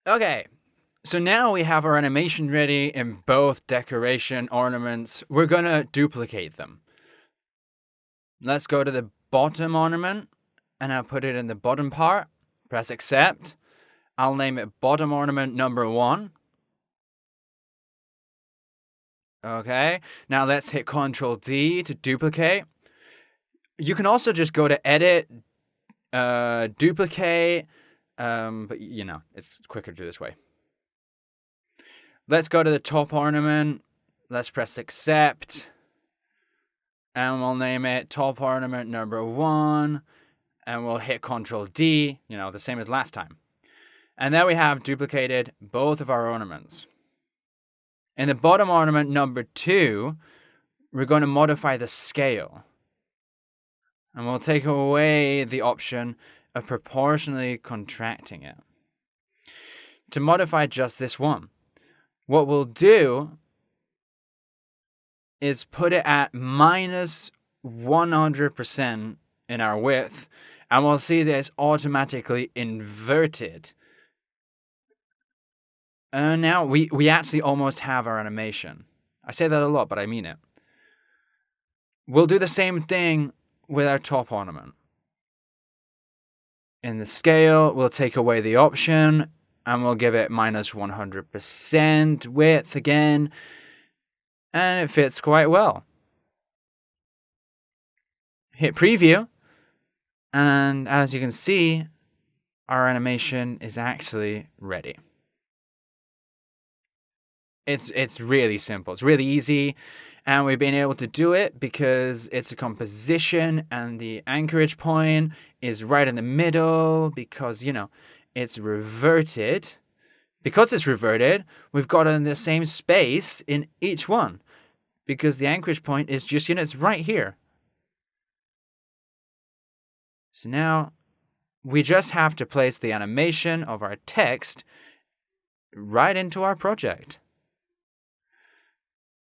Okay, so now we have our animation ready in both decoration ornaments. We're gonna duplicate them. Let's go to the bottom ornament and I'll put it in the bottom part. Press accept. I'll name it bottom ornament number 1. Okay, now let's hit Ctrl D to duplicate. You can also just go to edit, duplicate, but it's quicker to do this way. Let's go to the top ornament. Let's press accept. And we'll name it top ornament number 1. And we'll hit Ctrl D, the same as last time. And now we have duplicated both of our ornaments. In the bottom ornament number 2, we're going to modify the scale. And we'll take away the option of proportionally contracting it. To modify just this one, what we'll do is put it at minus 100% in our width, and we'll see that it's automatically inverted. And now we actually almost have our animation. I say that a lot, but I mean it. We'll do the same thing with our top ornament. In the scale, we'll take away the option, and we'll give it minus 100% width again, and it fits quite well. Hit preview, and as you can see, our animation is actually ready. It's really simple. It's really easy, and we've been able to do it because it's a composition, and the anchorage point is right in the middle because, it's reverted. Because it's reverted, we've got in the same space in each one because the anchorage point is just, it's right here. So now we just have to place the animation of our text right into our project.